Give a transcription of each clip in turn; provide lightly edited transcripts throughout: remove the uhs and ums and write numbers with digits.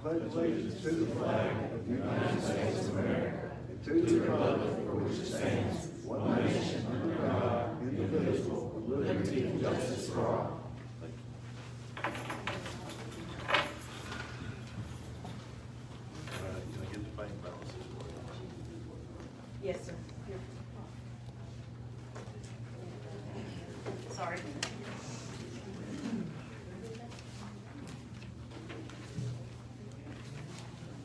pledge allegiance to the flag of the United States of America and to the republic for which it stands, one nation under God, indivisible, with liberty and justice for all. Can I get the bank balances? Yes, sir. Here. Sorry.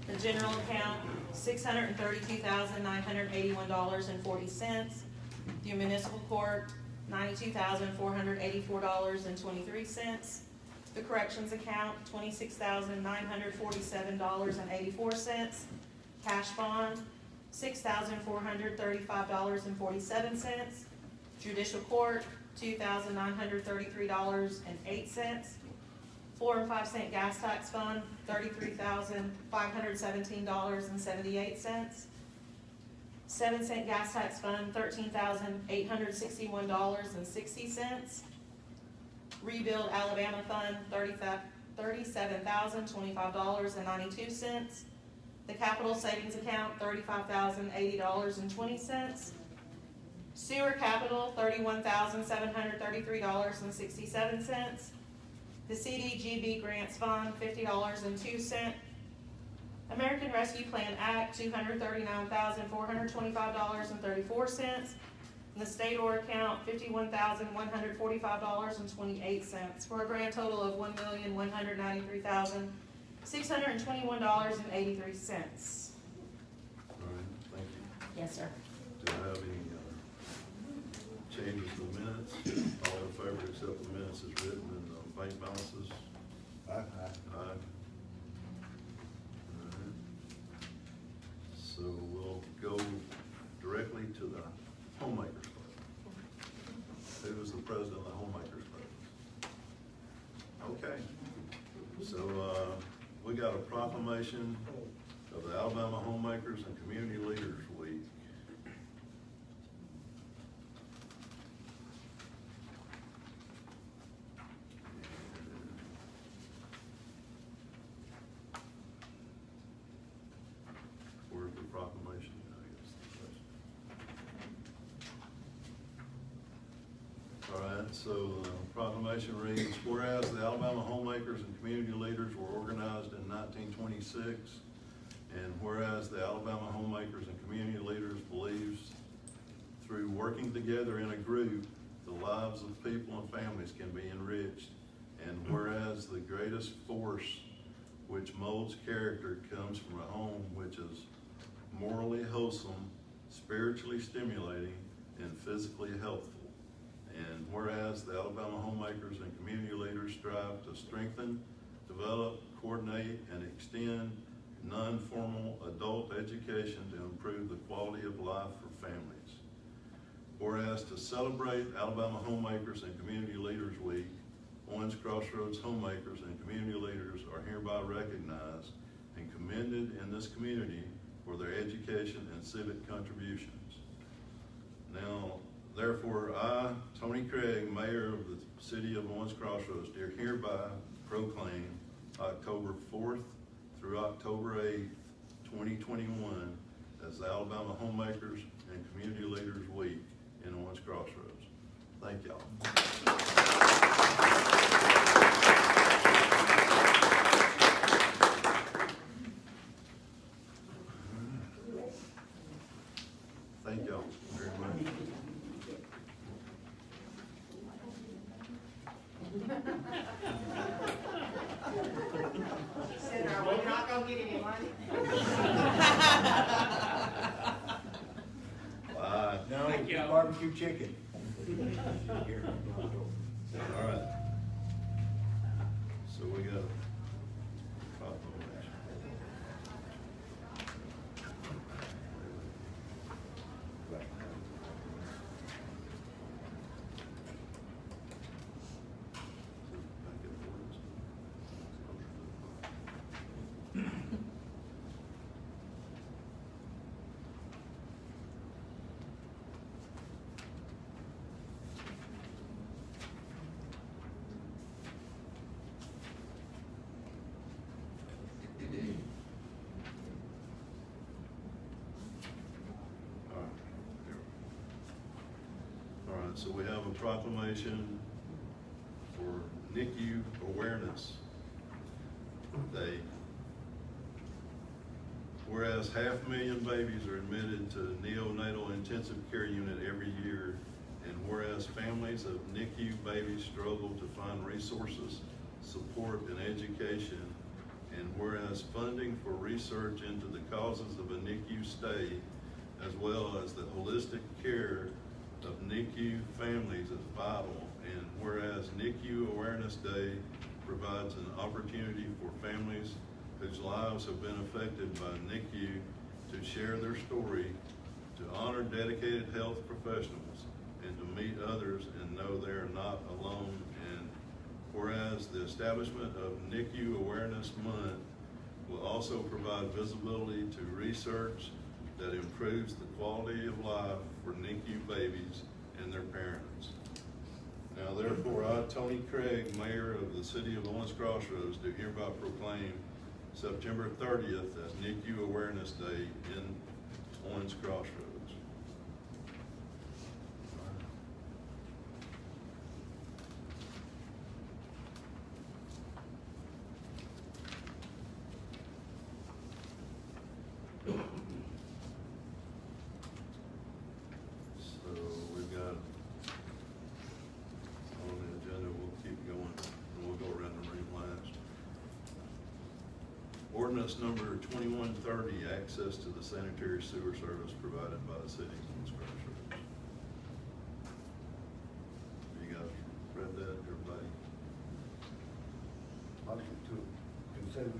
The general account, $632,981.40. The municipal court, $92,484.23. The corrections account, $26,947.84. Cash bond, $6,435.47. Judicial court, $2,933.08. 4 and 5 cent gas tax fund, $33,517.78. 7 cent gas tax fund, $13,861.60. Rebuild Alabama fund, $37,025.92. The capital savings account, $35,080.20. Sewer capital, $31,733.67. The CDGB grants fund, $50.02. American Rescue Plan Act, $239,425.34. And the state OR account, $51,145.28, for a grand total of $1,193,621.83. All right, thank you. Yes, sir. Do I have any changes to the minutes? All in favor, accept the minutes as written and bank balances? Aye. Aye. All right. So we'll go directly to the Homemakers Club. Who is the president of the Homemakers Club? Okay. So, we got a proclamation of the Alabama Homemakers and Community Leaders Week. Where's the proclamation? I guess the question. All right, so the proclamation reads, whereas the Alabama Homemakers and Community Leaders were organized in 1926, and whereas the Alabama Homemakers and Community Leaders believes through working together in a group, the lives of people and families can be enriched, and whereas the greatest force which molds character comes from a home which is morally wholesome, spiritually stimulating, and physically healthful. And whereas the Alabama Homemakers and Community Leaders strive to strengthen, develop, coordinate, and extend non-formal adult education to improve the quality of life for families. Whereas to celebrate Alabama Homemakers and Community Leaders Week, Owens Crossroads Homemakers and Community Leaders are hereby recognized and commended in this community for their education and civic contributions. Now, therefore, I, Tony Craig, Mayor of the City of Owens Crossroads, do hereby proclaim October 4th through October 8th, 2021 as the Alabama Homemakers and Community Leaders Week in Owens Crossroads. Thank y'all. Thank y'all very much. Said, are we not gonna get any money? Bye. No, barbecue chicken. All right. So we got a proclamation. So we have a proclamation for NICU Awareness Day. Whereas 500,000 babies are admitted to neonatal intensive care unit every year, and whereas families of NICU babies struggle to find resources, support, and education, and whereas funding for research into the causes of a NICU stay, as well as the holistic care of NICU families is vital, and whereas NICU Awareness Day provides an opportunity for families whose lives have been affected by NICU to share their story, to honor dedicated health professionals, and to meet others and know they are not alone. And whereas the establishment of NICU Awareness Month will also provide visibility to research that improves the quality of life for NICU babies and their parents. Now therefore, I, Tony Craig, Mayor of the City of Owens Crossroads, do hereby proclaim September 30th as NICU Awareness Day in Owens Crossroads. So we've got on the agenda, we'll keep going, and we'll go around the room last. Ordinance number 2130, access to the sanitary sewer service provided by the city of Owens Crossroads. You guys read that, everybody? Motion to consider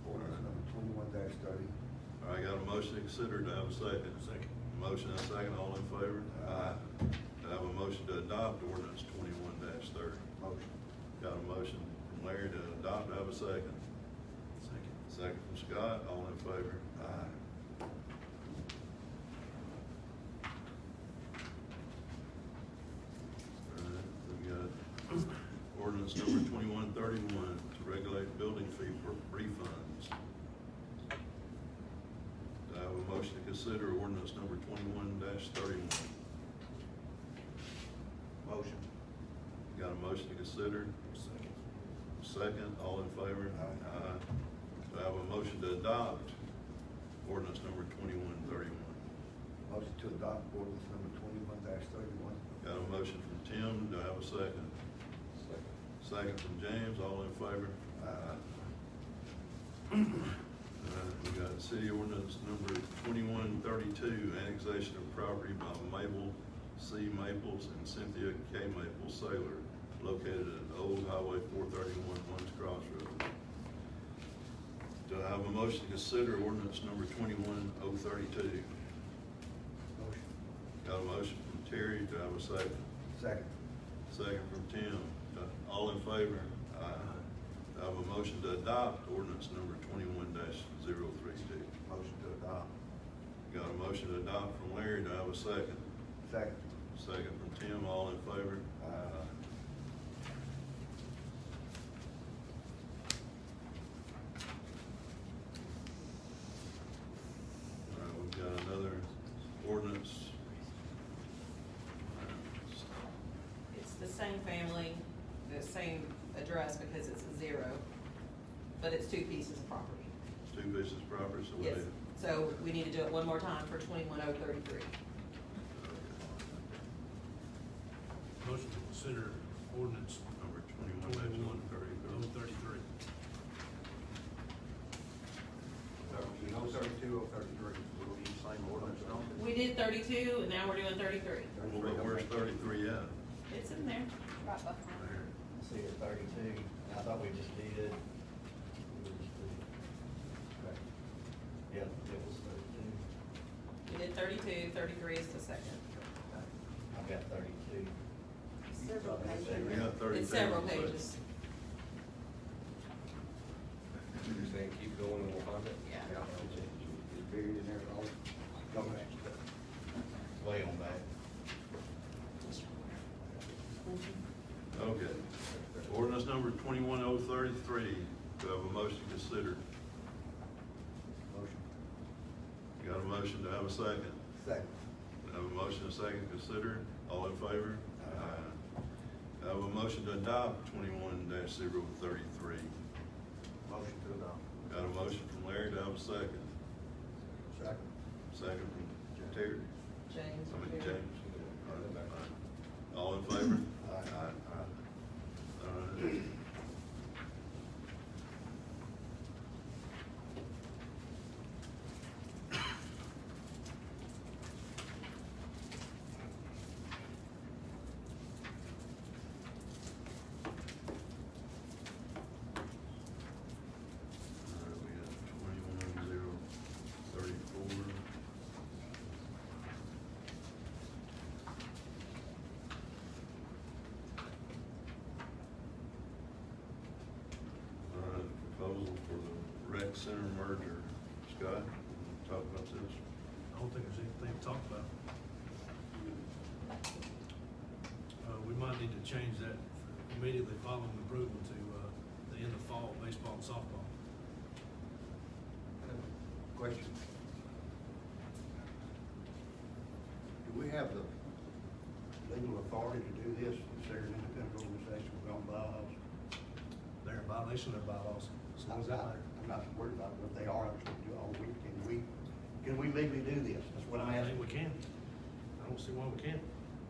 ordinance number 21-30. All right, got a motion to consider, do I have a second? Second. Motion and a second, all in favor? Aye. Do I have a motion to adopt ordinance 21-30? Motion. Got a motion from Larry to adopt, do I have a second? Second. Second from Scott, all in favor? Aye. All right, we got ordinance number 2131 to regulate building fee for refunds. Do I have a motion to consider ordinance number 21-31? Motion. Got a motion to consider? Second. Second, all in favor? Aye. Do I have a motion to adopt ordinance number 2131? Motion to adopt ordinance number 21-31. Got a motion from Tim, do I have a second? Second. Second from James, all in favor? Aye. We got city ordinance number 2132, annexation of property by Mabel C. Maples and Cynthia K. Maples Sailor, located at Old Highway 431, Owens Crossroads. Do I have a motion to consider ordinance number 21032? Motion. Got a motion from Terry, do I have a second? Second. Second from Tim. All in favor? Aye. Do I have a motion to adopt ordinance number 21-032? Motion to adopt. Got a motion to adopt from Larry, do I have a second? Second. Second from Tim, all in favor? Aye. All right, we've got another ordinance. It's the same family, the same address because it's a 0, but it's 2 pieces of property. Two pieces of property, so we Yes, need. so we need to do it one more time for 21033. Motion to consider ordinance Number 21-133. 33. 32 or 33, will be the same ordinance, don't it? We did 32 and now we're doing 33. Well, but where's 33 at? It's in there, right behind. There. See, at 32, I thought we just did. Yep, it was 32. We did 32, 33 is the second. I've got 32. Several pages. We got 30 It's several so- pages. You're saying keep going and we'll find it? Yeah. It's buried in there, all. Come back. Way on back. Okay. Ordinance number 21033, do I have a motion to consider? Motion. Got a motion, do I have a second? Second. Do I have a motion and a second to consider? All in favor? Aye. I have a motion to adopt 21-033. Motion to adopt. Got a motion from Larry, do I have a second? Second. Second from Terry? James. I mean, Terry. James. All in favor? Aye. All right. All right, we got 21-034. All right, proposal for the rec center merger. Scott, talk about this. I don't think there's anything to talk about. We might need to change that immediately following approval to, the end of fall, baseball and softball. Question. Do we have the legal authority to do this? Is there an independent organization with own bylaws? They're in violation of their bylaws, so what does that matter? I'm not worried about what they are, I'm just do, can we legally do this? That's what I'm I asking. think we can. I don't see why we can't.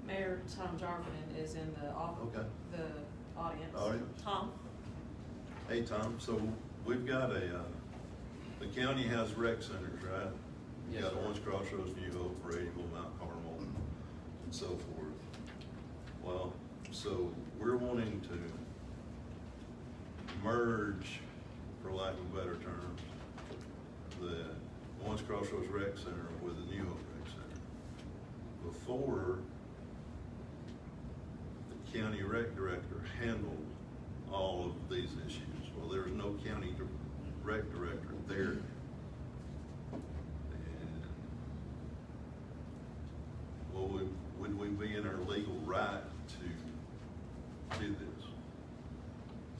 Mayor Tom Jarvin is in the Okay. the audience. Audience. Tom? Hey, Tom, so we've got the county has rec centers, right? You Yes, got sir. Owens Crossroads, New Hope, Radyville, Mount Carmel, and so forth. Well, so we're wanting to merge, for lack of better terms, the Owens Crossroads Rec Center with the New Hope Rec Center. Before, the county rec director handled all of these issues. Well, there's no county rec director there. And, well, would we be in our legal right to do this?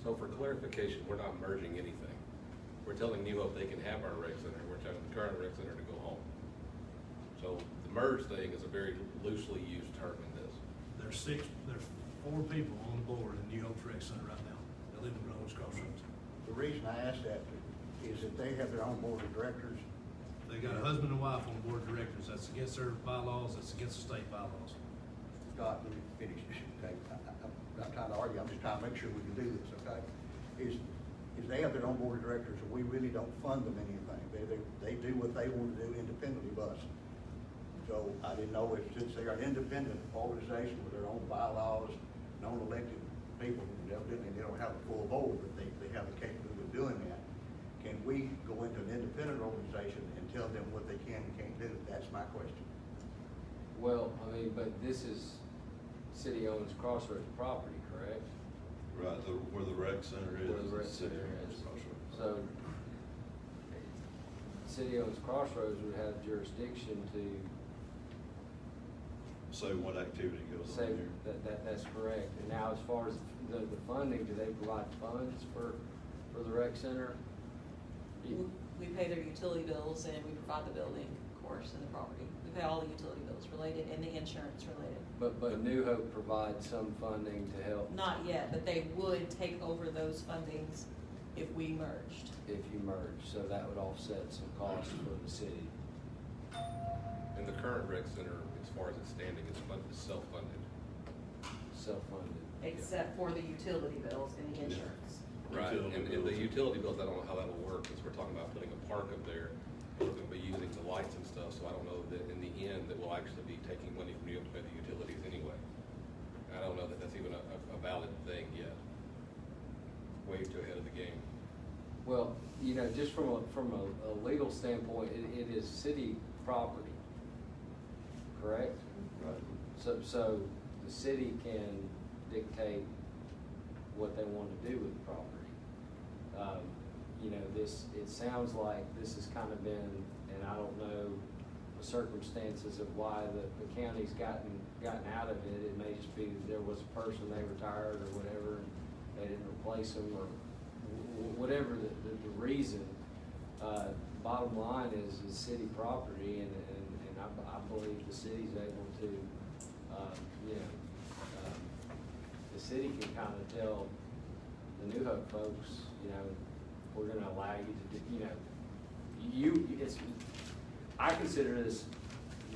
So for clarification, we're not merging anything. We're telling New Hope they can have our rec center, we're telling the current rec center to go home. So the merge thing is a very loosely used term in this. There's 4 people on the board in New Hope's Rec Center right now that live in Owens Crossroads. The reason I asked that is that they have their own board of directors. They got a husband and wife on the board of directors. That's against their bylaws, that's against the state bylaws. Scott, let me finish. Okay, I'm not trying to argue, I'm just trying to make sure we can do this, okay? Is they have their own board of directors, and we really don't fund them anything. They do what they want to do independently of us. So I didn't know if, since they are an independent organization with their own bylaws, non elected people, evidently they don't have a full board, but they have the capability of doing that. Can we go into an independent organization and tell them what they can and can't do? That's my question. Well, I mean, but this is City owns Crossroads property, correct? Right, where the rec center is. Where the rec the city center owns is. Crossroads. So, City owns Crossroads would have jurisdiction to Say what activity goes say on here. that's correct. And now, as far as the funding, do they provide funds for the rec center? We pay their utility bills and we provide the building, of course, and the property. We pay all the utility bills related and the insurance related. But New Hope provides some funding to help Not yet, but they would take over those fundings if we merged. if you merge, so that would offset some costs for the city. And the current rec center, as far as it's standing, is self-funded. Self-funded. Except for the utility bills and the insurance. Right, Utility and the bills. utility bills, I don't know how that'll work, because we're talking about putting a park up there, and we're gonna be using the lights and stuff, so I don't know that in the end, that we'll actually be taking money from New York to pay the utilities anyway. I don't know that that's even a valid thing yet. Way too ahead of the game. Well, you know, just from a legal standpoint, it is city property, correct? Right. So the city can dictate what they want to do with the property. You know, it sounds like this has kind of been, and I don't know the circumstances of why the county's gotten out of it. It may just be that there was a person, they retired or whatever, and they didn't replace them, or whatever the reason. Bottom line is city property, and I believe the city's able to, you know, city can kind of tell the New Hope folks, you know, we're gonna allow you to, you know, I consider this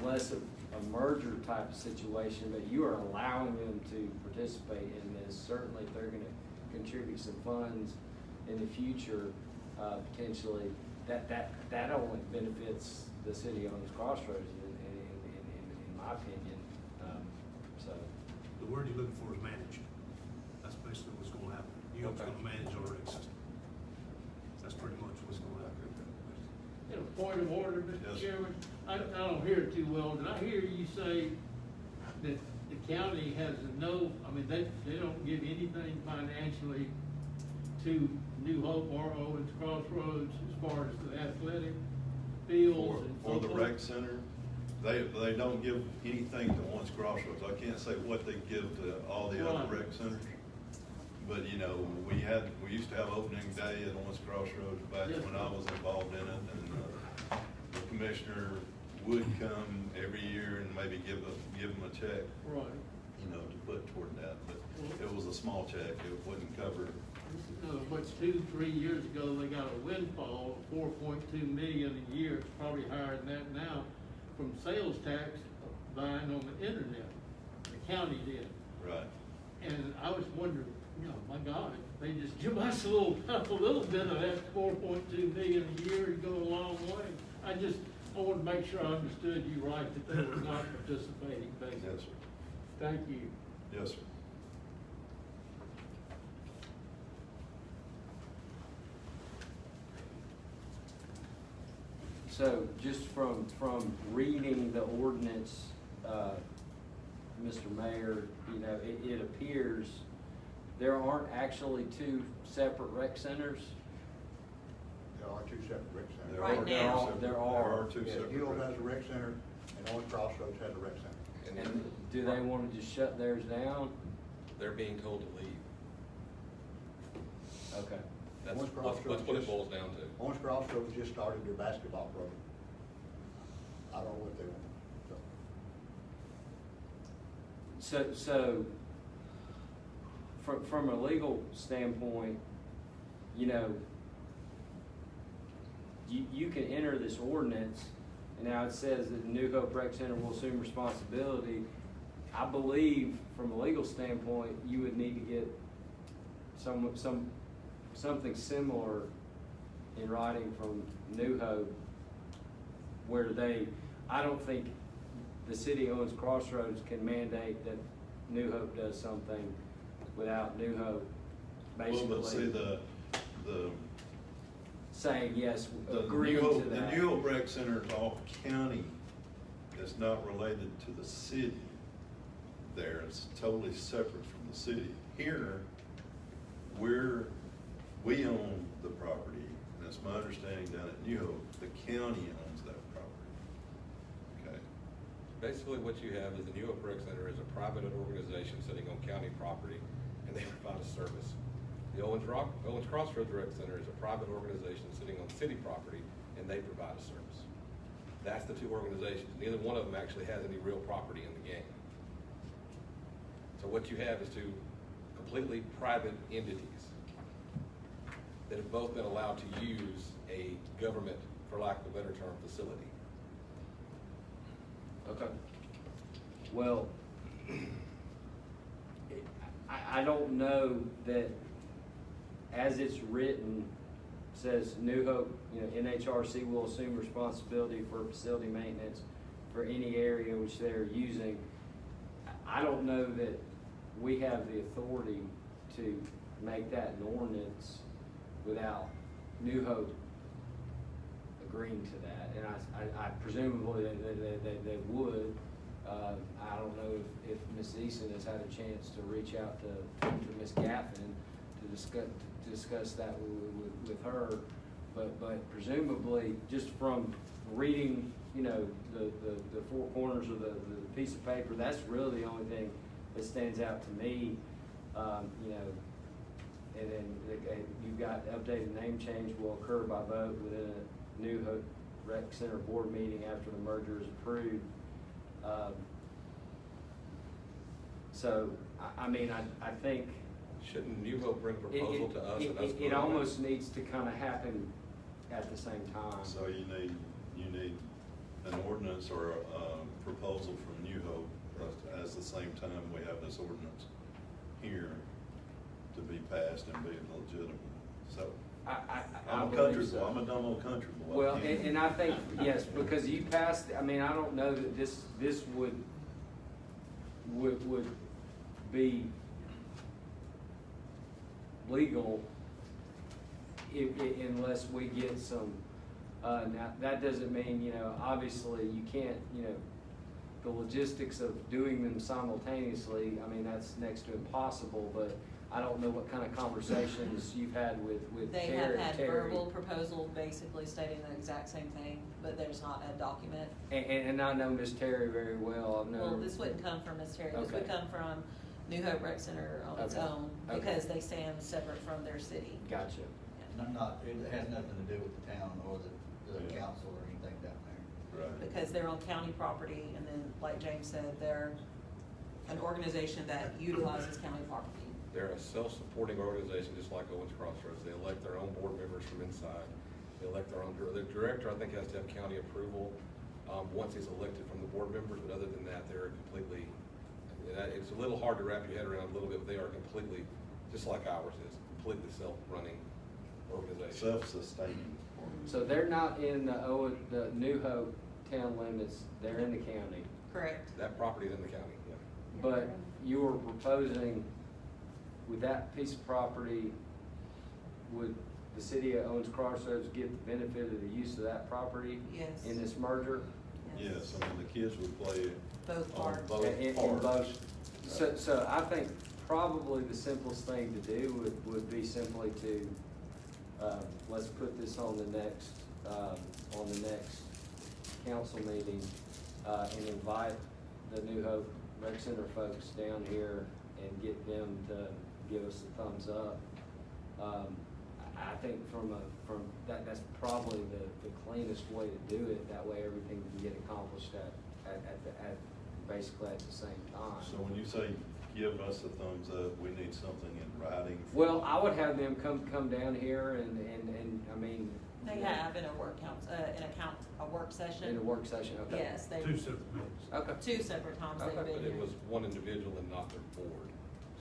less of a merger type of situation, but you are allowing them to participate in this. Certainly, if they're gonna contribute some funds in the future, potentially, that only benefits the city owns Crossroads, in my opinion. So, The word you're looking for is manage. That's basically what's gonna happen. You're Okay. gonna manage our rec system. That's pretty much what's gonna happen. In a point of order, Yes. Mr. Chairman, I don't hear it too well. Did I hear you say that the county has they don't give anything financially to New Hope or Owens Crossroads as far as the athletic fields and For the football? rec center, they don't give anything to Owens Crossroads. I can't say what they give to all the other Right. rec centers. But, you know, we used to have opening day at Owens Crossroads back Yes. when I was involved in it. And the commissioner would come every year and maybe give them a check, Right. you know, to put toward that. But it was a small check. It wouldn't cover. But 2-3 years ago, they got a windfall of 4.2 million a year. It's probably higher than that now from sales tax buying on the internet. The county did. Right. And I was wondering, you know, my God, if they just give us a little bit of that 4.2 million a year to go a long way. I wanted to make sure I understood you right, that they were not participating, basically. Yes, sir. Thank you. Yes, sir. so just from reading the ordinance, Mr. Mayor, you know, it appears there aren't actually two separate rec centers. There are two separate rec centers. There Right are two now. separate- There are. two Yeah, separate. Hill rec- has a rec center, and Owens Crossroads has a rec center. And And then do they want to just shut theirs down? they're being told to leave. Okay. That's Owens what Crossroads it just- boils down to. Owens Crossroads just started their basketball program. I don't know what they want, so. So, from a legal standpoint, you know, you can enter this ordinance, and now it says that the New Hope Rec Center will assume responsibility. I believe, from a legal standpoint, you would need to get something similar in writing from New Hope, where I don't think the city owns Crossroads can mandate that New Hope does something without New Hope Well, but see, basically the saying, yes, The agreeing New to Hope- that. The New Hope Rec Center is all county. It's not related to the city there. It's totally separate from the city. Here, we own the property, and it's my understanding down at New Hope, the county owns that property. Okay? Basically, what you have is the New Hope Rec Center is a private organization sitting on county property, and they provide a service. The Owens Crossroads Rec Center is a private organization sitting on city property, and they provide a service. That's the two organizations. Neither one of them actually has any real property in the game. So what you have is two completely private entities that have both been allowed to use a government, for lack of a better term, facility. Okay. Well, I don't know that as it's written, says New Hope, you know, NHRC will assume responsibility for facility maintenance for any area which they're using. I don't know that we have the authority to make that an ordinance without New Hope agreeing to that, and I presumably they would. I don't know if Ms. Eason has had a chance to reach out to Ms. Gaffin to discuss that with her, but presumably, just from reading, you know, the four corners of the piece of paper, that's really the only thing that stands out to me, you know. And then you've got updated name change will occur by vote within a New Hope Rec Center board meeting after the merger is approved. So, I mean, I think Shouldn't New Hope bring a proposal to us and us? vote it on almost needs to kind of happen at the same time. So you need an ordinance or a proposal from New Hope as the same time we have this ordinance here to be passed and be legitimate. So, I I'm a believe country so. boy, I'm a dumb old country boy. Well, and I think, yes, because you passed, I mean, I don't know that this would be legal unless we get some, now, that doesn't mean, you know, obviously you can't, you know, the logistics of doing them simultaneously, I mean, that's next to impossible, but I don't know what kind of conversations you've had with They Terry. have had verbal proposal basically stating the exact same thing, but there's not a document. And I know Miss Terry very well, I've known. Well, this wouldn't come from Ms. Terry, this would Okay. come from New Hope Rec Center on its Okay. own, Okay. because they stand separate from their city. Gotcha. And I'm not, it has nothing to do with the town or the Yeah. council or anything down there. Right. Because they're on county property, and then, like James said, they're an organization that utilizes county property. They're a self-supporting organization, just like Owens Crossroads. They elect their own board members from inside. They elect their own, the director, I think, has to have county approval, once he's elected from the board members, but other than that, they're completely, it's a little hard to wrap your head around a little bit, but they are completely, just like ours is, completely self-running organization. Self-sustaining. So they're not in the New Hope town limits, they're in the county. Correct. That property's in the county, yeah. But you were proposing, with that piece of property, would the city of Owens Crossroads get the benefit of the use of that property? Yes. In this merger? Yes, I mean, the kids would play Both on parts. both In parts. both. So I think probably the simplest thing to do would be simply to, let's put this on the next council meeting, and invite the New Hope Rec Center folks down here and get them to give us a thumbs up. I think that's probably the cleanest way to do it, that way everything can get accomplished basically at the same time. So when you say give us a thumbs up, we need something in writing. Well, I would have them come down here and, I mean. They have in a work session. In a work session, okay. Yes, they, 2 separate meetings. Okay. 2 separate times they've Okay. been But here. it was one individual and not their board.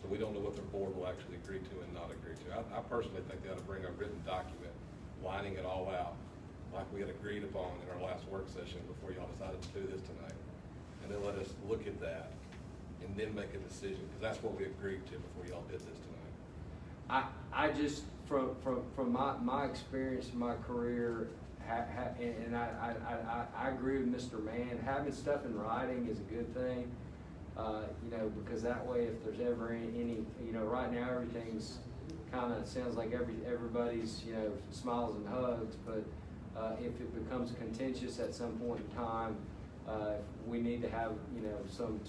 So we don't know what their board will actually agree to and not agree to. I personally think they ought to bring a written document lining it all out, like we had agreed upon in our last work session before y'all decided to do this tonight. And then let us look at that and then make a decision, because that's what we agreed to before y'all did this tonight. I just, from my experience in my career, and I agree with Mr. Mann, having stuff in writing is a good thing. You know, because that way if there's ever any, you know, right now everything's kinda, sounds like everybody's, you know, smiles and hugs, but, if it becomes contentious at some point in time, we need to have, you know, some,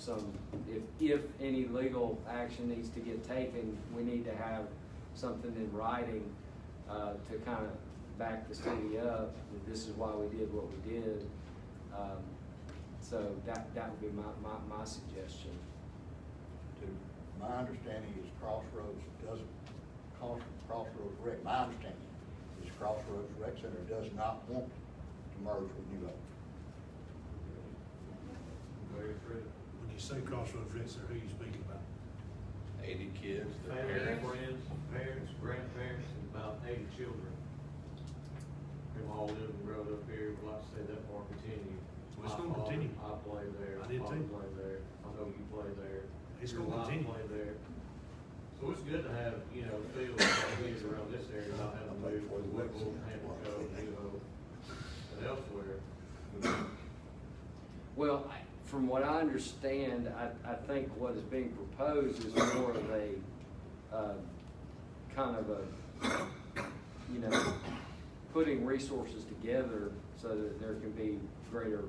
if any legal action needs to get taken, we need to have something in writing, to kind of back the city up, that this is why we did what we did. So that would be my suggestion. My understanding is Crossroads Rec, my understanding is Crossroads Rec Center does not want to merge with New Hope. When you say Crossroads Rec Center, who are you speaking about? 80 kids, their Family, parents. friends, grandparents, and about 80 children. Them all live and grow up here, would like to see that part continue. Well, it's My gonna father, continue. I play there. I did Father too. played there. I know you play there. It's Your gonna wife continue. played there. So it's good to have, you know, fields like these around this area, not having to move to Whipple, Hamilton, New Hope, and elsewhere. Well, from what I understand, I think what is being proposed is more of a, kind of a, you know, putting resources together so that there can be greater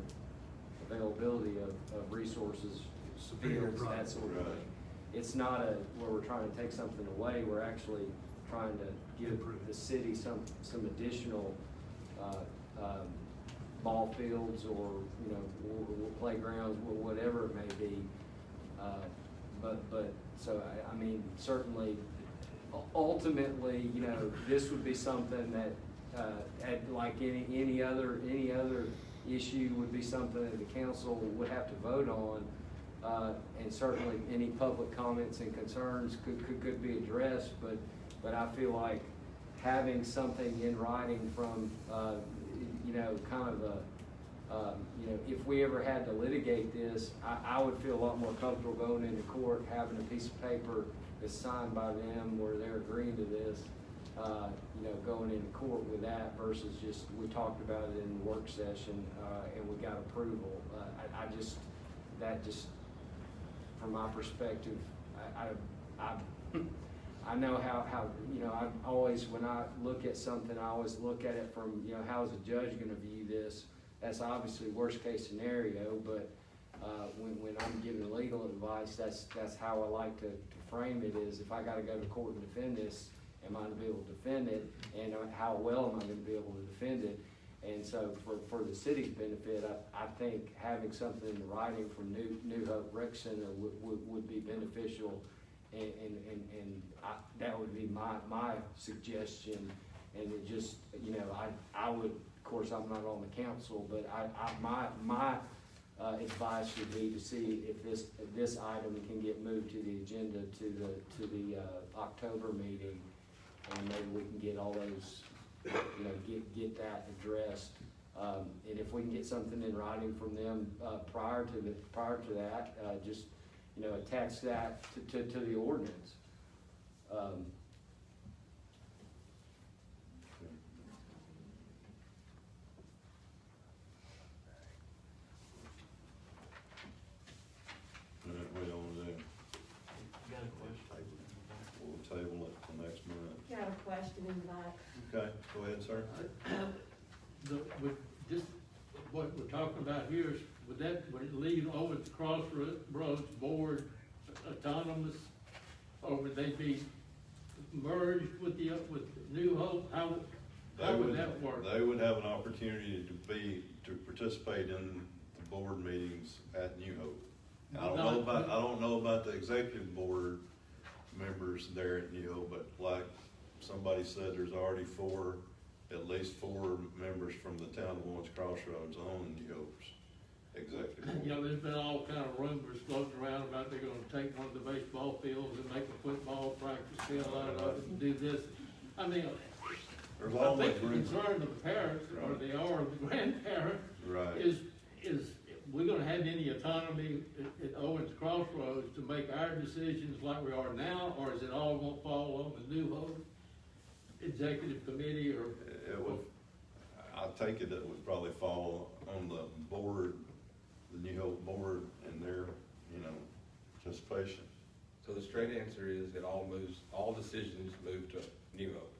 availability of resources, Superior fields, that product. sort of Right. thing. It's not where we're trying to take something away, we're actually trying to give Improve. the city some additional, ball fields or, you know, or playgrounds, or whatever it may be. so I mean, certainly, ultimately, you know, this would be something that, like any other issue would be something that the council would have to vote on. And certainly any public comments and concerns could be addressed, but I feel like having something in writing from, you know, kind of a, you know, if we ever had to litigate this, I would feel a lot more comfortable going into court, having a piece of paper that's signed by them where they're agreeing to this, you know, going into court with that versus just, we talked about it in the work session, and we got approval. That just, from my perspective, I know how, you know, I always, when I look at something, I always look at it from, you know, how is a judge gonna view this? That's obviously worst case scenario, but, when I'm giving legal advice, that's how I like to frame it, is if I gotta go to court and defend this, am I gonna be able to defend it? And how well am I gonna be able to defend it? And so for the city's benefit, I think having something in writing from New Hope Rec Center would be beneficial. And that would be my suggestion. And it just, you know, I would, of course, I'm not on the council, but my advice would be to see if this item can get moved to the agenda to the October meeting, and maybe we can get all those, you know, get that addressed. And if we can get something in writing from them prior to that, just, you know, attach that to the ordinance. What do you wanna do? Got a question? We'll table it till next month. Got a question in the back. Okay, go ahead, sir. With just what we're talking about here, would it leave over the Crossroads Board autonomous? Or would they be merged with New Hope? How would that work? They would have an opportunity to participate in the board meetings at New Hope. I don't know about the executive board members there at New Hope, but like somebody said, there's already at least four members from the town of Owens Crossroads on New Hope's executive board. You know, there's been all kind of rumors floating around about they're gonna take one of the baseball fields and make a football practice field out of it and do this. I mean, There's I always think the room. concern of the parents, or the grandparent, Right. is we're gonna have any autonomy at Owens Crossroads to make our decisions like we are now, or is it all gonna fall on the New Hope executive committee, or? It would, I take it would probably fall on the board, the New Hope board and their, you know, participation. So the straight answer is it all decisions move to New Hope.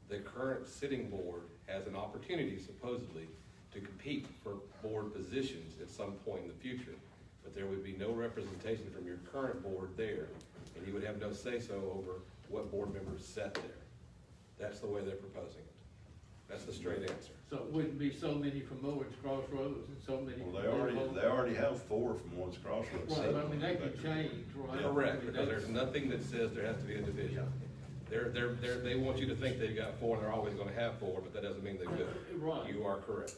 The current sitting board has an opportunity supposedly to compete for board positions at some point in the future, but there would be no representation from your current board there, and you would have no say-so over what board members sat there. That's the way they're proposing it. That's the straight answer. So it wouldn't be so many from Owens Crossroads and so many. Well, from they already have four from Owens Crossroads. Right, but I mean, that could change, right? Correct, I mean, because there's nothing that says there has to be a division. They want you to think they've got four, and they're always gonna have four, but that doesn't mean they could. Right. You are correct.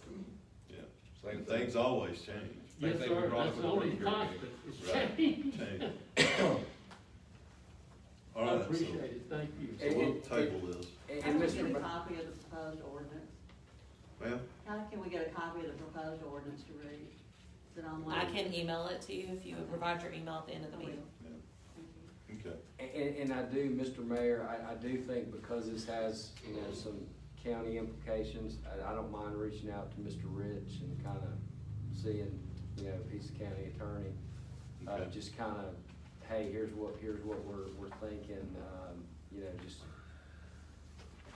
Yeah. Same thing. Things always change. Same Yes, thing we sir, brought up that's in the the only working group constant, it's Right. change. Change. All I right, appreciate so, it, thank you. so we'll table this. How And can we Mr. get a Ba- copy of the proposed ordinance? Ma'am? How can we get a copy of the proposed ordinance to read? Is it online? I can email it to you if you would provide your email at the end of the meeting. Yeah. Thank you. Okay. And I do, Mr. Mayor, I do think because this has, you know, some county implications, I don't mind reaching out to Mr. Rich and kind of seeing, you know, if he's the county attorney. Okay. Just kind of, hey, here's what we're thinking, you know, just,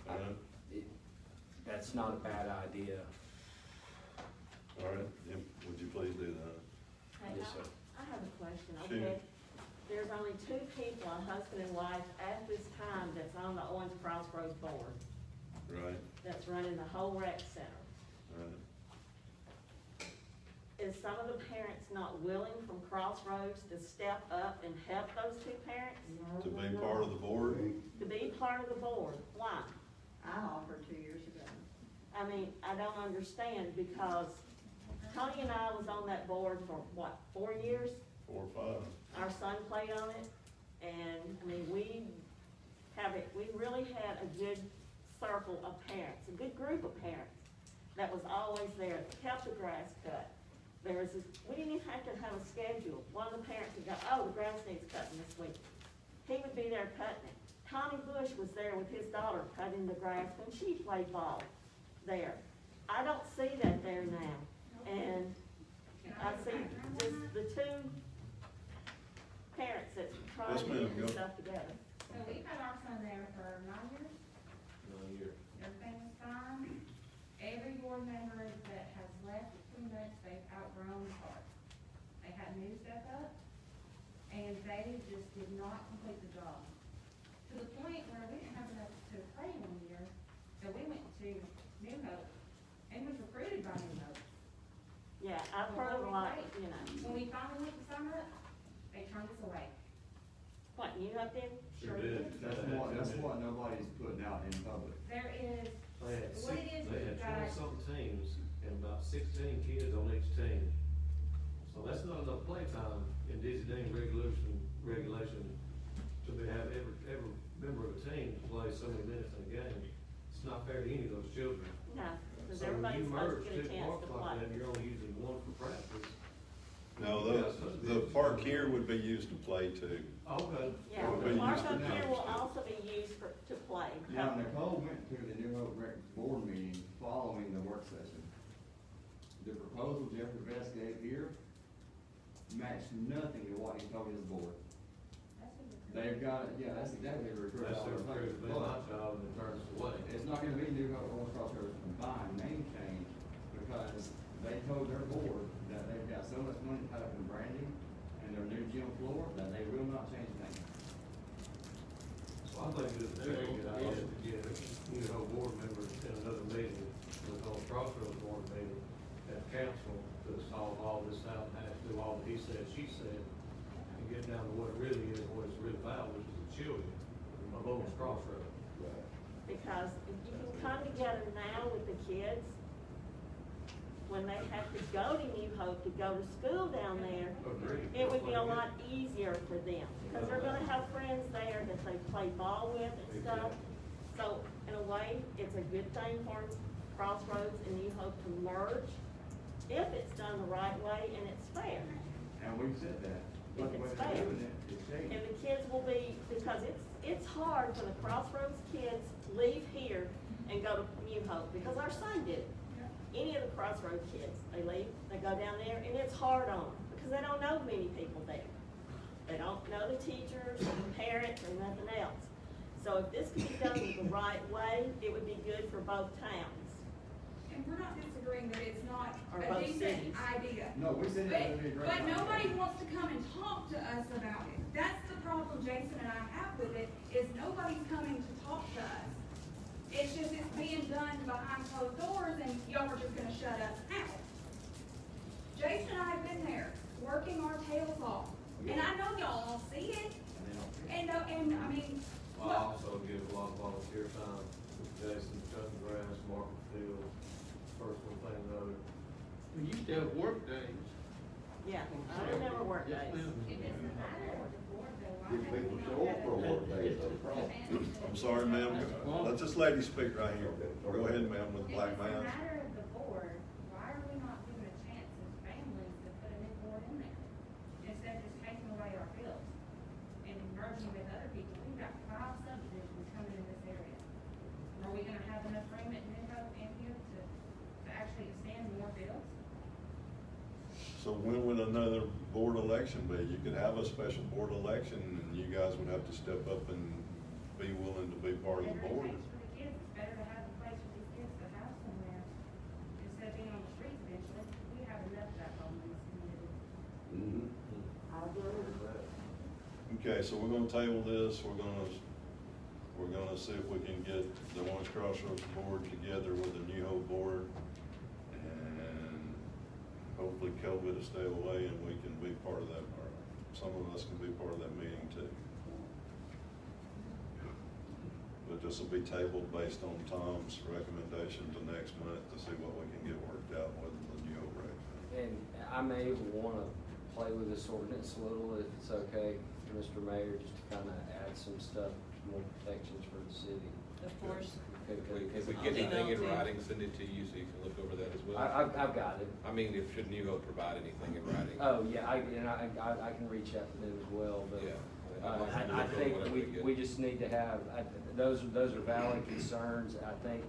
All right. that's not a bad idea. All right, yeah, would you please do that? Hey, Yes, sir. I have a question, Sure. okay? There's only two people, a husband and wife, at this time that's on the Owens Crossroads board, Right, that's running the whole rec center. right. is some of the parents not willing from Crossroads to step up and help those two parents To be part of the board? to be part of the board? Why? I offered 2 years ago. I mean, I don't understand, because Tony and I was on that board for, what, 4 years? 4 or 5. Our son played on it, and, I mean, we really had a good circle of parents, a good group of parents that was always there, that kept the grass cut. We didn't even have to have a schedule. One of the parents would go, oh, the grass needs cutting this week. He would be there cutting it. Tommy Bush was there with his daughter cutting the grass when she played ball there. I don't see that there now, and I see just the two parents that's trying Yes, to ma'am, get go. this stuff together. So we've had our son there for 9 years, 1 year. everything was fine. Every board member that has left between months, they've outgrown the park. They had new stuff up, and they just did not complete the job. To the point where we didn't have enough to play 1 year, so we went to New Hope, and was recruited by New Hope. Yeah, I've heard a lot, you know, When we finally went to summer, they turned us away. what, you up there? Sure did. That's what nobody's putting out in public. There is, They had what it is, they we've had got, 20-something teams and about 16 kids on each team. So that's not enough playtime in Dizzy Dean regulation to have every member of a team to play so many minutes in a game. It's not fair to any of those children. No, because So when everybody's you supposed merge to get a two chance parks to like play. that, you're only using one for practice. No, the park here would be used to play too. Okay. Yeah, Would the be park used for up here will games, too. also be used to play. Now, Nicole went to the New Hope Rec board meeting following the work session. The proposal Jeffrey Vest gave here matched nothing to what he told his board. that's a recruit. They've got, yeah, that's exactly the recruit. That's their recruit, but my job and it turns away. It's not gonna be New Hope or Crossroads combined name change, because they told their board that they've got so much money tied up in branding and their new gym floor, that they will not change names. So I think it's a very good idea to get, you know, board members in another meeting, with all Crossroads board meeting, at council, to solve all this out, and have to do all the he said, she said, and get down to what it really is, what it's really about, which is the children of Owens Crossroads. Because if you can come together now with the kids, when they have to go to New Hope to go to school down there, Agreed. it would be a lot easier for them. Because they're gonna have friends there that they play ball with and stuff. So, in a way, it's a good thing for Crossroads and New Hope to merge, if it's done the right way and it's fair. And we've said that, but If the way it's they're fair. doing it is shady. And the kids will be, because it's hard for the Crossroads kids leave here and go to New Hope, because our son did. Any of the Crossroads kids, they leave, they go down there, and it's hard on them, because they don't know many people there. They don't know the teachers, or the parents, or nothing else. So if this could be done the right way, it would be good for both towns. And we're not disagreeing that it's not Or a both decent cities. idea. No, we said it would be a great. But idea. nobody wants to come and talk to us about it. That's the problem Jason and I have with it, is nobody's coming to talk to us. It's just, it's being done behind closed doors, and y'all are just gonna shut us out. Jason and I have been there, working our tails off, and I know y'all all see it, And they don't care. and I mean, I also give a lot of volunteer time with Jason, cutting grass, marking fields, first one thing, another. We used to have work days. Yeah, I remember work Yes, days. ma'am. It doesn't matter what the board though. Why If have we people not show up had for a- work days, that's a problem. I'm sorry, ma'am, let this lady speak right here. Go ahead, ma'am, with the black If it's a mask. matter of the board, why are we not giving a chance as families to put a new board in there? Instead of just taking away our bills and merging with other people, we've got 5 subdivisions coming in this area. Are we gonna have enough room at New Hope and here to actually extend more bills? So when would another board election be? You could have a special board election, and you guys would have to step up and be willing to be part of the Better board. place for the kids, it's better to have a place for these kids to have somewhere, instead of being on the streets eventually. We have enough of that problem in this community. I'll do it. Okay, so we're gonna table this, we're gonna see if we can get the Orange Crossroads board together with the New Hope board, and hopefully COVID will stay away and we can be part of that, or some of us can be part of that meeting too. But this will be tabled based on Tom's recommendation to next month to see what we can get worked out with the new reg. And I may wanna play with this ordinance a little, if it's okay, Mr. Mayor, just to kinda add some stuff, more protections for the city. Of course. If we get anything in writing, send it to you so you can look over that as well. I've got it. I mean, if, should New Hope provide anything in writing? Oh, yeah, I can reach out to them as well, but, Yeah. I think we just need to have, those are valid concerns. I think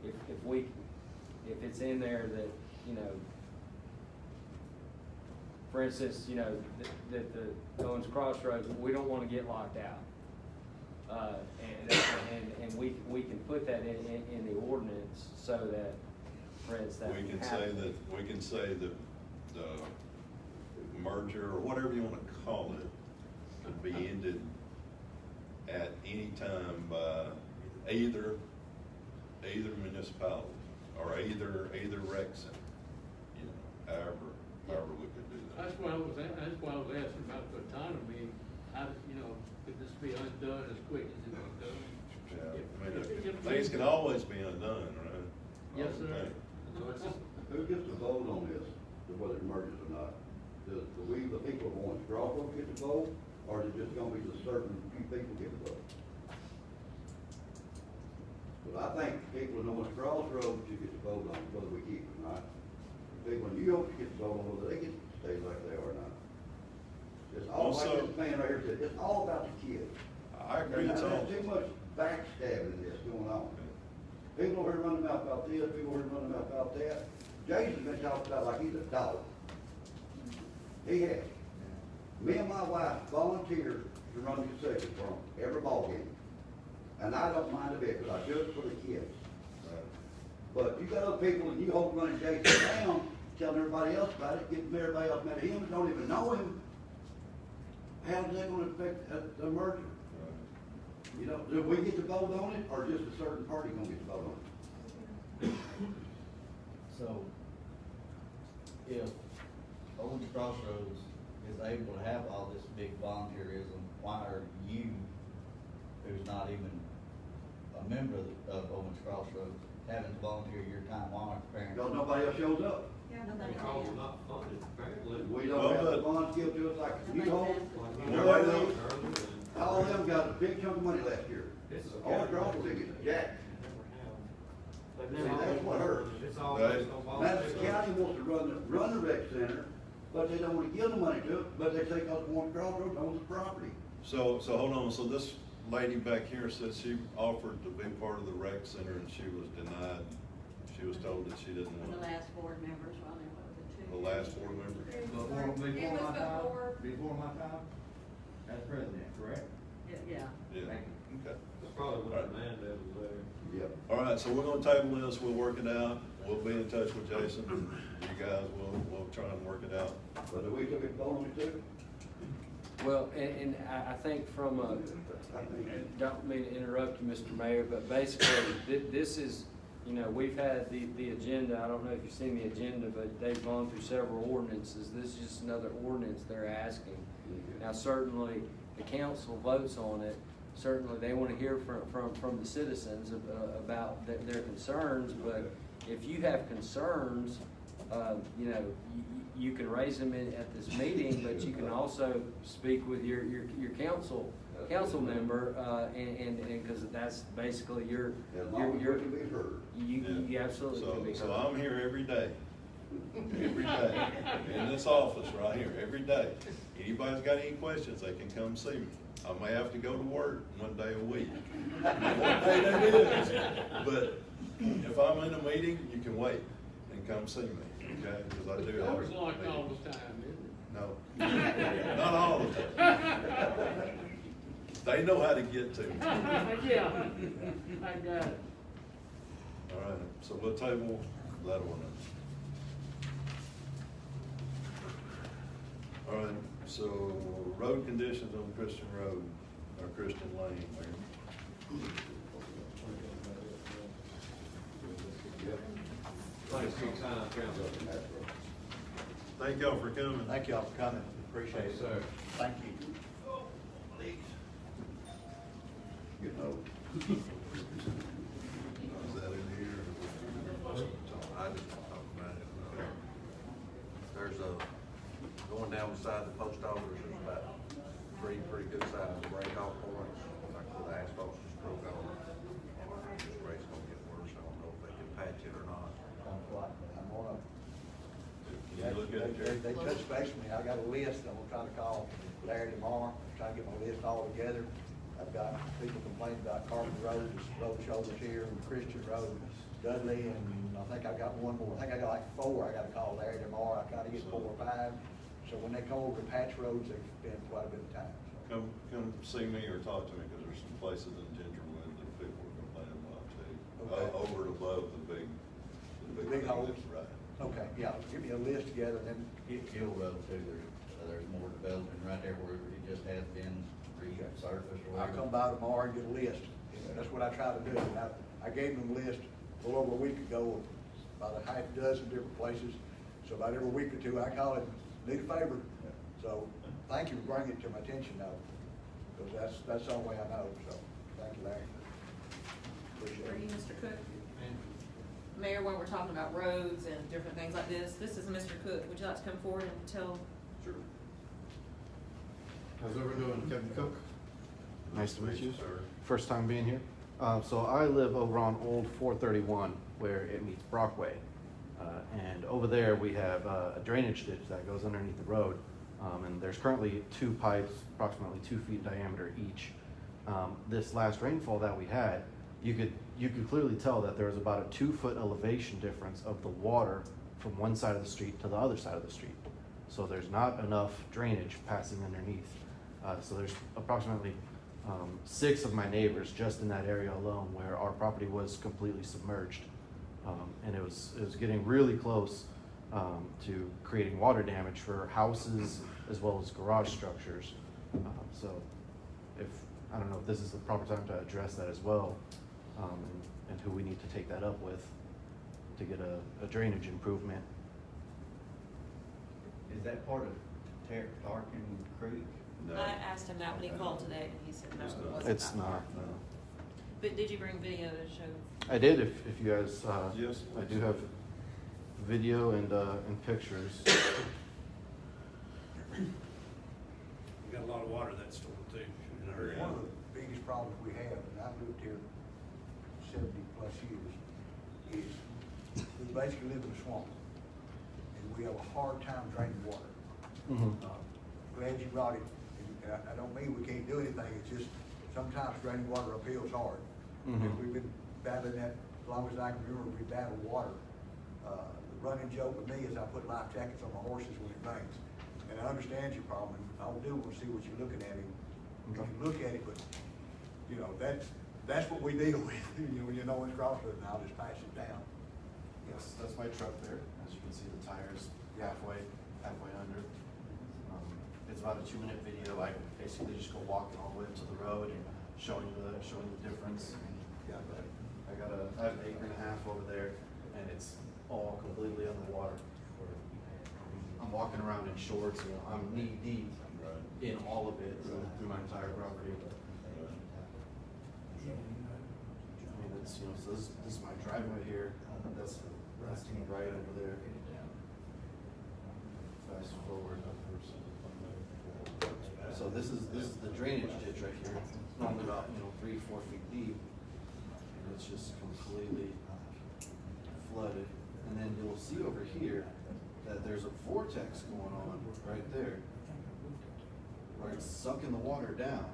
if it's in there that, you know, for instance, you know, that the Owens Crossroads, we don't wanna get locked out. And we can put that in the ordinance so that, for instance, We can say that the merger, or whatever you wanna call it, could be ended at any time by either municipality, or either rec center, you know, however we could do that. That's why I was asking about the autonomy, how, you know, could this be undone as quick as it was done? Yeah, I mean, things can always be undone, right? Yes, sir. Okay. So it's just- Who gets to vote on this, whether it merges or not? Do we, the people who want to Crawford, get to vote, or is it just gonna be the certain few people get to vote? But I think people in Owens Crossroads should get to vote on whether we keep it or not. People in New York should get to vote on whether they get to stay like they are or not. It's all, like Also- this man right here said, it's all about the kids. I agree, There's Tom. too much backstabbing in this going on. People over here running mouth about this, people over here running mouth about that. Jason's been talked about like he's a dog. He has. Me and my wife volunteered to run concessions for him every ball game. And I don't mind a bit, because I do it for the kids. But you got other people, and you hold running Jason down, telling everybody else about it, getting everybody else mad at him, don't even know him. How's that gonna affect the merger? You know, do we get to vote on it, or just a certain party gonna get to vote on it? So, if Owens Crossroads is able to have all this big volunteerism, why are you, who's not even a member of Owens Crossroads, having to volunteer your time? Why aren't the parents? Because nobody else shows up. Yeah, Because we're not funded, apparently. We don't have the bonds given to us like you hold. Well, they don't. All of them got a big chunk of money last year. This is a All county across the road. city, Jack. They've See, never that's what hurts. It's all Right. based on Madison volunteer. County wants to run the rec center, but they don't want to give the money to it, but they say because Warren Crossroads owns the property. So hold on, so this lady back here said she offered to be part of the rec center and she was denied. She was told that she didn't The want it. last board members, while they were the two. The last board member? Before It my was time, before. before my time, as president, correct? Yeah. Yeah, Thank okay. That's probably what the mandate was there. Yep. All right, so we're gonna table this, we'll work it out, we'll be in touch with Jason, and you guys, we'll try and work it out. But do we took it vote on it too? Well, and I think from a, don't mean to interrupt you, Mr. Mayor, but basically, this is, you know, we've had the agenda, I don't know if you've seen the agenda, but they've gone through several ordinances. This is just another ordinance they're asking. Now, certainly, the council votes on it, certainly they want to hear from the citizens about their concerns, but if you have concerns, you know, you can raise them at this meeting, but you can also speak with your council member, and because that's basically your, As long as we can be heard. you absolutely can be heard. So I'm here every day, in this office right here, every day. Anybody's got any questions, they can come see me. I may have to go to work one day a week. One day that is. But if I'm in a meeting, you can wait and come see me, okay? Because I do have. Doors locked meetings. all the time, isn't it? No, not all the time. They know how to get to me. Yeah, I got it. All right, so we'll table that one. All right, so road conditions on Christian Road, or Christian Lane, Mayor. Thanks, King Sign Council. Thank y'all for coming. Thank y'all for coming, appreciate it. Yes, sir. Thank you. You know, Is that in here? I just talk about it. There's a, going down beside the post office, there's about three pretty good sized breakoff points, like where the asphalt's just broke on. And this rate's gonna get worse, I don't know if they can patch it or not. I'm gonna, Can you look at it, Jerry? they touched base with me, I got a list, I'm gonna try to call Larry tomorrow, try to get my list all together. I've got people complaining about Carpenter Road, this road shoulders here, and Christian Road, Dudley, and I think I got one more, I think I got like 4, I gotta call Larry tomorrow, I gotta get 4 or 5. So when they come over to patch roads, they spend quite a bit of time. So, Come see me or talk to me, because there's some places in Gingerwood that people are complaining about too. Okay. Over and above the big Big thing holes? that's right. Okay, yeah, give me a list together, then Hill Road too, there's more development right there where it just has been resurfaced or I'll whatever. come by tomorrow and get a list. That's what I try to do. And I gave them a list a little over a week ago, of about a half dozen different places. So about every week or two, I call it, need a favor. So thank you for bringing it to my attention though, because that's the only way I know. So thank you, Larry. Appreciate For you, it. Mr. Cook. Mayor, when we're talking about roads and different things like this is Mr. Cook. Would you like to come forward and tell? Sure. How's everyone doing? Kevin Cook. Nice to meet you. Sir. First time being here. So I live over on Old 431 where it meets Brockway. And over there we have a drainage ditch that goes underneath the road. And there's currently 2 pipes, approximately 2 feet in diameter each. This last rainfall that we had, you could clearly tell that there was about a 2-foot elevation difference of the water from one side of the street to the other side of the street. So there's not enough drainage passing underneath. So there's approximately 6 of my neighbors just in that area alone where our property was completely submerged. And it was getting really close to creating water damage for houses as well as garage structures. So I don't know if this is the proper time to address that as well, and who we need to take that up with to get a drainage improvement. Is that part of Tarkin Creek? No. I asked him that when he called today, and he said no, It's it not. wasn't. It's that not, far. no. But did you bring video to show? I did, if you guys, Yes, I please. do have video and pictures. We got a lot of water that storm too, in a hurry. One of the biggest problems we have, and I've lived here 70+ years, is we basically live in a swamp. And we have a hard time draining water. Glad you brought it. And I don't mean we can't do anything, it's just sometimes draining water uphill is hard. And we've been battling that as long as I can remember, we battled water. The running joke with me is I put life jackets on my horses when it rains. And I understand your problem, and all I do want to see what you're looking at. You can look at it, but, you know, that's what we deal with, when you know it's crossroads, and I'll just pass it down. Yes, that's my truck there. As you can see, the tires halfway under. It's about a 2-minute video. I basically just go walking all the way up to the road and showing the difference. Yeah. I have an 1.5 acres over there, and it's all completely underwater. I'm walking around in shorts, I'm knee deep in all of it through my entire property. I mean, it's, so this is my driveway here. That's me right over there. Fast forward. So this is the drainage ditch right here. It's normally about 3-4 feet deep, and it's just completely flooded. And then you'll see over here that there's a vortex going on right there, where it's sucking the water down.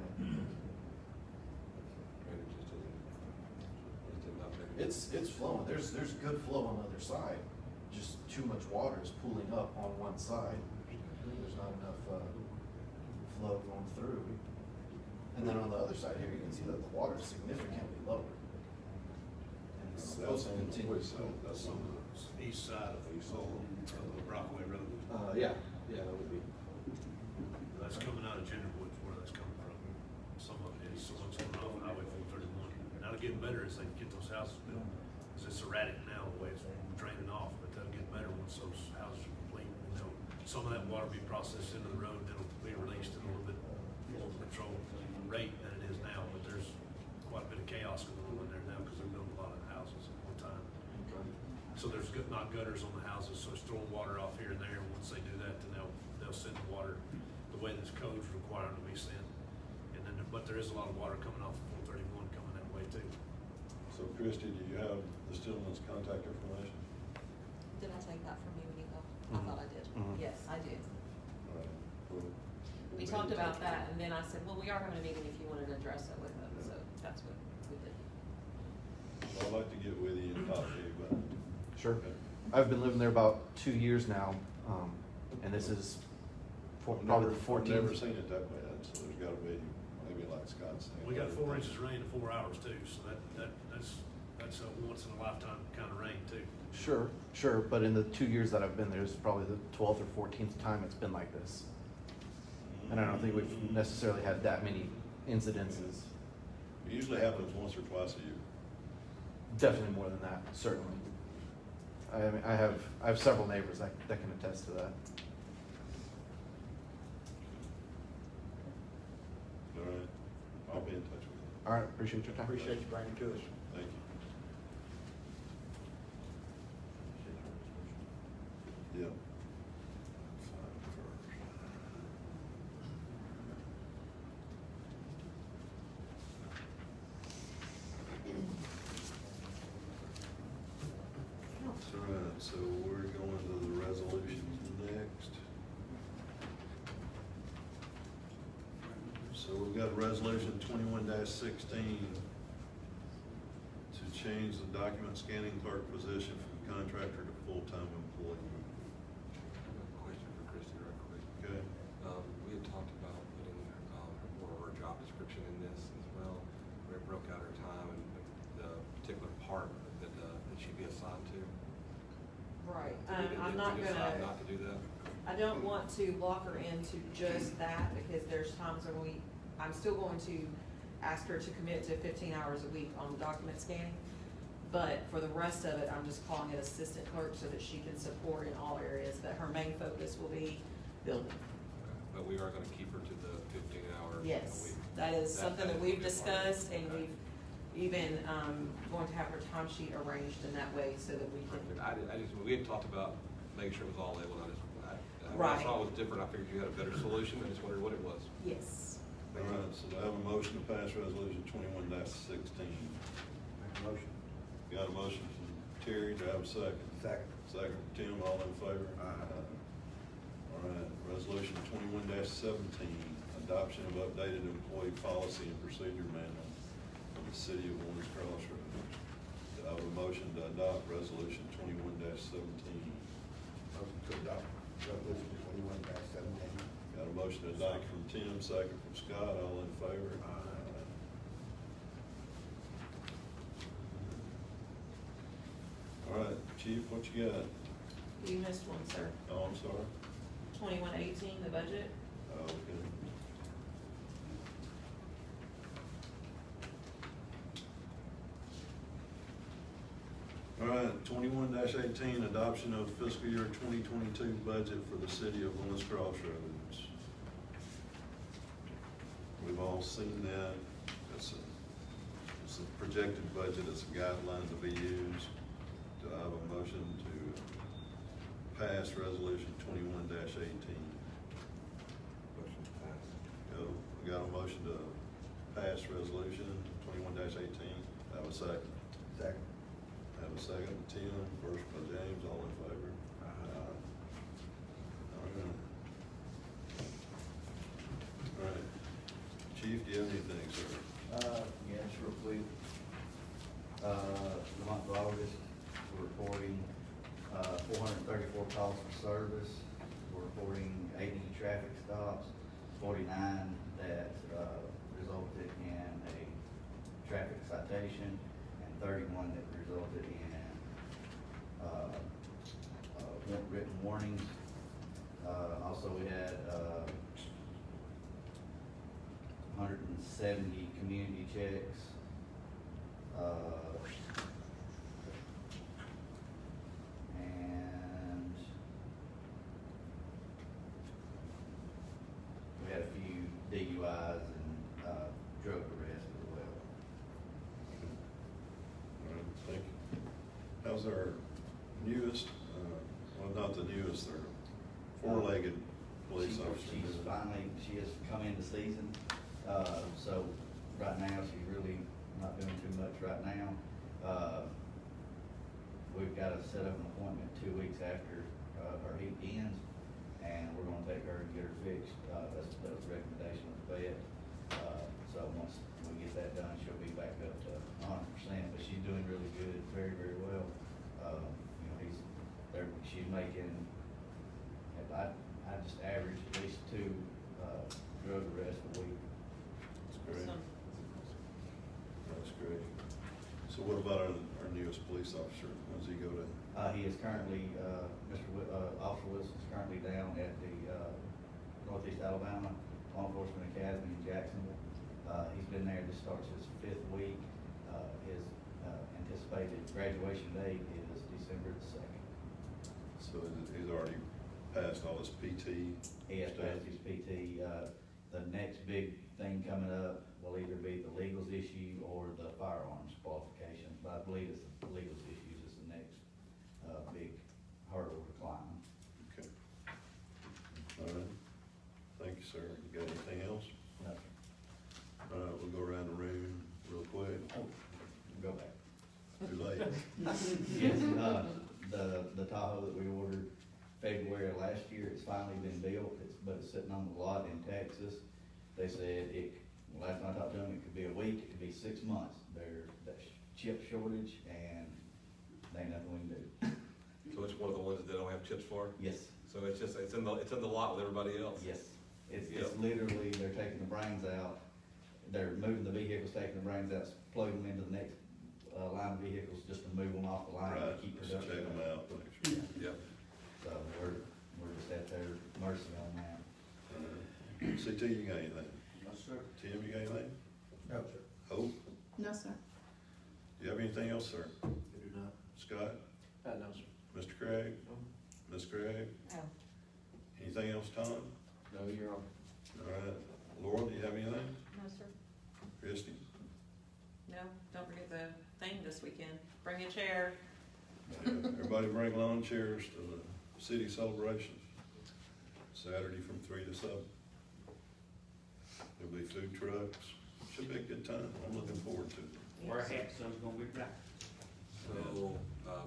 It's flowing. There's good flow on the other side. Just too much water is pooling up on one side. There's not enough flow going through. And then on the other side here, you can see that the water is significantly lower. And it's supposed to continue. That's on the East side of the Brockway Road. Yeah, that would be. That's coming out of Gingerwood, where that's coming from. Some of it is, someone's coming off Highway 431. Now it's getting better as they get those houses built. Because it's erratic now, the way it's draining off, but that'll get better once those houses are complete and they'll some of that water be processed into the road, and it'll be released at a little bit more controlled rate than it is now, but there's quite a bit of chaos going on in there now, because they're building a lot of houses at one time. So there's not gutters on the houses, so it's throwing water off here and there, and once they do that, then they'll send the water the way this code's requiring to be sent. And then, but there is a lot of water coming off of 431 coming that way too. So Christie, do you have the Stillman's contact information? Did I take that from you when you go? I Mhm. thought I did. Mhm. Yes, I did. All right. We'll We be talked in about touch. that, and then I said, well, we are having a meeting if you wanted to address it with them, so that's what we did. Well, I'd like to get with you and talk to you about it. Sure. Okay. I've been living there about 2 years now, and this is probably the 14th. I've never seen it that bad, so there's gotta be, maybe like Scott said. We got 4 inches of rain in 4 hours too, so that's a once in a lifetime kind of rain too. Sure, but in the 2 years that I've been there, it's probably the 12th or 14th time it's been like this. And I don't think we've necessarily had that many incidences. It usually happens once or twice a year. Definitely more than that, certainly. I mean, I have several neighbors that can attest to that. All right, I'll be in touch with you. All right, appreciate your time. Appreciate you bringing it to us. Thank you. Yeah. All right, so we're going to the resolutions next. So we've got resolution 21-16 to change the document scanning clerk position from contractor to full-time employee. Question for Christie real quick. Okay. We had talked about putting, more of her job description in this as well. We broke out her time and the particular part that she'd be assigned to. Right, Did we- I'm did not we decide gonna, not to do that? I don't want to lock her into just that, because there's times when I'm still going to ask her to commit to 15 hours a week on document scanning. But for the rest of it, I'm just calling it assistant clerk so that she can support in all areas, but her main focus will be building. But we are gonna keep her to the 15 hours a week. Yes, that is something that we've discussed, and we've even, going to have her timesheet arranged in that way so that we can. We had talked about making sure it was all labeled, when I Right. saw it was different, I figured you had a better solution, I just wondered what it was. Yes. All right, so do I have a motion to pass resolution 21-16? Motion. Got a motion from Terry, do I have a second? Second. Second from Tim, all in favor? All right, resolution 21-17, adoption of updated employee policy and procedure manual for the city of Warren's Crossroads. Do I have a motion to adopt resolution 21-17? Motion to adopt resolution 21-17. Got a motion to adopt from Tim, second from Scott, all in favor? All right, Chief, what you got? You missed one, sir. Oh, I'm sorry. 2118, the budget. Oh, okay. All right, 21-18, adoption of fiscal year 2022 budget for the city of Lawrence Crossroads. We've all seen that. It's a projected budget, it's a guideline to be used. Do I have a motion to pass resolution 21-18? Motion to pass. We got a motion to pass resolution 21-18. Have a second. Second. Have a second, Tim, first by James, all in favor? Aye. All right. All right. Chief, do you have anything, sir? Yes, real quick. The month of August, we're reporting, 434 calls for service. We're reporting 80 traffic stops, 49 that, resulted in a traffic citation, and 31 that resulted in, written warnings. Also, we had, 170 community checks. And How's our newest, well, not the newest, they're four-legged police officer? She's finally, she has come into season, so right now, she's really not doing too much right now. We've got to set up an appointment 2 weeks after, her heat ends, and we're gonna take her and get her fixed. That's the recommendation of the vet. So once we get that done, she'll be back up to 100%, but she's doing really good, very, very well. You know, she's making, I just average at least 2, drug arrests a week. That's great. Awesome. That's great. So what about our newest police officer? Does he go to? He is currently, Officer Wilson's currently down at the, Northeast Alabama Law Enforcement Academy in Jacksonville. He's been there, this starts his 5th week. His, anticipated graduation date is December the 2nd. So he's already passed all his PT? He has stuff? passed his PT. The next big thing coming up will either be the legals issue or the firearms qualifications, but I believe it's the legals issues is the next, big hurdle to climb. Okay. All right. Thank you, sir. You got anything else? No, sir. All right, we'll go around the room real quick. Oh, go back. Too late. Yes, the Tahoe that we ordered February of last year, it's finally been built, but it's sitting on the lot in Texas. They said last time I talked to them, it could be a week, it could be 6 months. There's chip shortage and there ain't nothing we can do. So it's one of the ones that they don't have chips for? Yes. So it's just, it's in the lot with everybody else? Yes. It's Yep. literally, they're taking the brains out, they're moving the vehicles, taking the brains out, plugging them into the next, line of vehicles just to move them off the line Right, to keep just production. check them out, make sure. Yep. So we're just at their mercy on that. CT, you got anything? No, sir. Tim, you got anything? No, sir. Hope? No, sir. Do you have anything else, sir? I do not. Scott? No, sir. Mr. Craig? Ms. Craig? No. Anything else, Tom? No, you're on. All right. Laura, do you have anything? No, sir. Christie? No, don't forget the thing this weekend. Bring a chair. Everybody bring lawn chairs to the city celebration. Saturday from 3 to 7. There'll be food trucks. Should be a good time. I'm looking forward to it. Wear hats, so it's gonna be bright. So,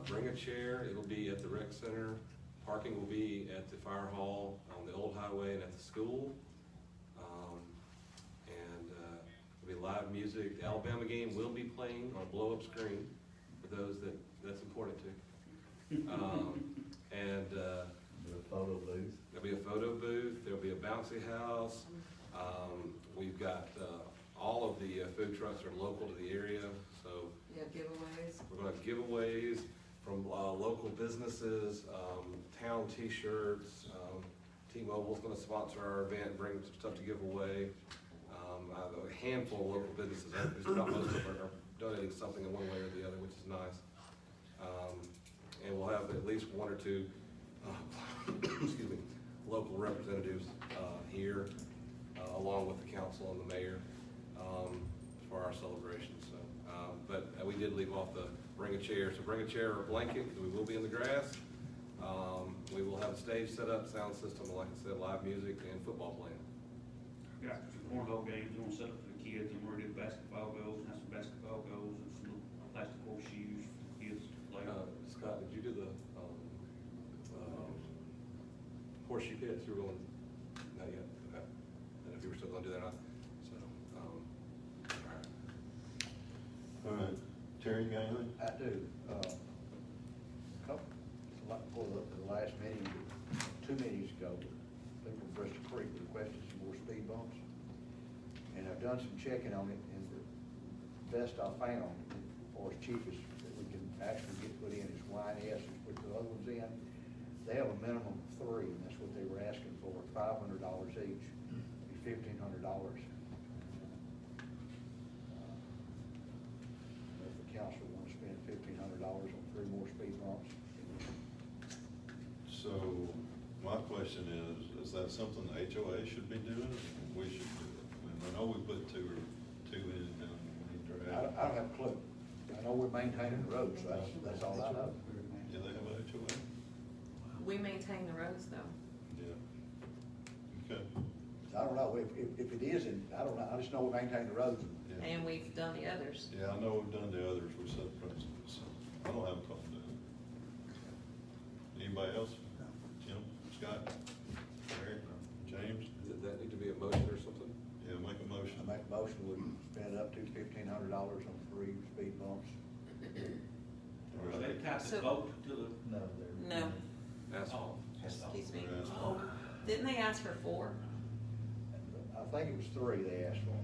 bring a chair, it'll be at the rec center, parking will be at the fire hall, on the old highway and at the school. There'll be live music, the Alabama game will be playing on a blow-up screen, for those that's important to. The photo booth. There'll be a photo booth, there'll be a bouncy house. We've got, all of the food trucks are local to the area, so Yeah, giveaways. we're gonna have giveaways from, local businesses, town t-shirts. T-Mobile's gonna sponsor our event, and bring some stuff to give away. A handful of local businesses, about most of them are donating something in one way or the other, which is nice. And we'll have at least 1 or 2, excuse me, local representatives, here, along with the council and the mayor, for our celebration, so. But we did leave off the bring a chair, so bring a chair or a blanket, we will be in the grass. We will have a stage set up, sound system, like I said, live music and football playing. Got some cornhole games, we're gonna set up for the kids, and we're gonna do basketball goals, and have some basketball goals, and some little plastic horseshoes for kids to play. Scott, did you do the, horseshoe pits? You were going, not yet, okay. I don't know if you were still gonna do that or not, so, all right. All right. Terry, you got anything? I do. Like for the last meeting, 2 meetings ago, people from Bristol Creek requested some more speed bumps. And I've done some checking on it, and the best I found, or as cheapest that we can actually get put in is YNS, and put the other ones in. They have a minimum of 3, and that's what they were asking for, $500 each, be $1,500. If the council wants to spend $1,500 on 3 more speed bumps. So, my question is that something the HOA should be doing, or we should do it? I mean, I know we put two in, we need to I don't have a clue. I know we're maintaining the roads, so that's all I know. Yeah, they have a HOA? We maintain the roads though. Yeah. Okay. I don't know, if it isn't, I don't know, I just know we maintain the roads. Yeah. And we've done the others. Yeah, I know we've done the others, we set precedents, so I don't have a problem with that. Anybody else? Jim, Scott, Larry, James? Does that need to be a motion or something? Yeah, make a motion. I make a motion, we spend up to $1,500 on 3 speed bumps. Are they attached So- to both to the? No, they're. No, Asphalt. excuse me. We're asking- Didn't they ask for 4? I think it was 3 they asked for.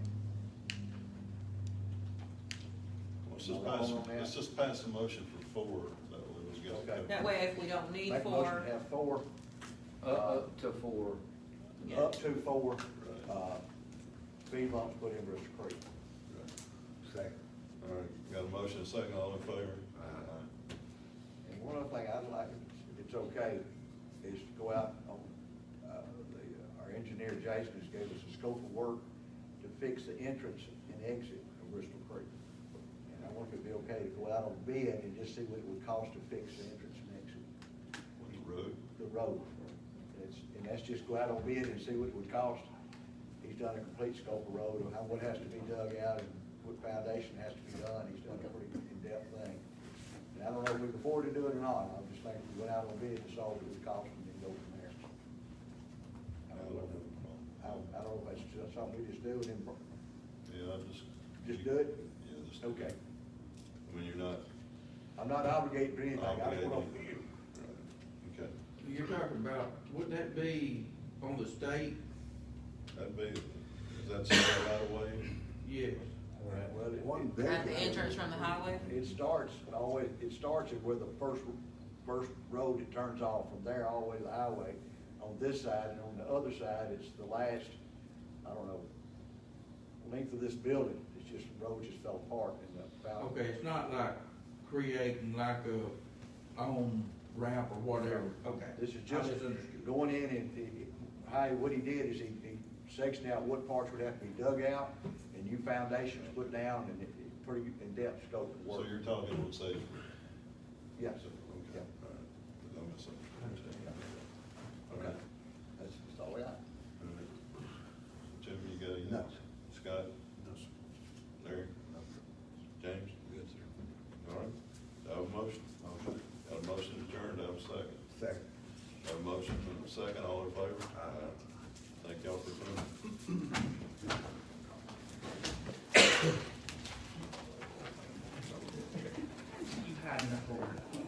Let's just pass a motion for 4, that way we got. Okay. That way, if we don't need Make a motion 4, to have 4, Up to 4. yeah. up to 4, speed bumps put in Bristol Creek. Second. All right, got a motion, and a second, all in favor? And one other thing I'd like, if it's okay, is to go out on, our engineer Jason has gave us a scope of work to fix the entrance and exit of Bristol Creek. And I wonder if it'd be okay to go out on bid and just see what it would cost to fix the entrance and exit. Which road? The road. And that's just go out on bid and see what it would cost. He's done a complete scope of road, and what has to be dug out and what foundation has to be done. He's done a pretty in-depth thing. And I don't know if we can afford to do it or not. I'm just thinking we went out on bid and saw what it would cost and then go from there. I don't know if that's just something we just do and then Yeah, just do it? Yeah, just. do it. Okay. I mean, you're not. I'm not obligated for anything. I just want to. Right. Okay, You're talking about, wouldn't that be on the state? that'd be, is that something right away? Yes. Well, it wasn't. At the entrance from the highway? It starts at where the first road that turns off, from there all the way to the highway on this side, and on the other side, it's the last, I don't know, length of this building. It's just, the road just fell apart in the valley. Okay, it's not like creating like a own ramp or whatever, okay. This is I just misunderstood. going in and, what he did is he sectioned out what parts would have to be dug out and new foundations put down, and pretty in-depth scope of work. So you're talking with safety? Yes. Okay, all right, I misunderstood. Okay. That's all we got. All right. Jim, you got anything? No. Scott? No, sir. Larry? James? Good, sir. All right, do I have a motion? Motion. Got a motion to adjourn, do I have a second? Second. Have a motion and a second, all in favor? Aye. Thank y'all for coming. You had enough order.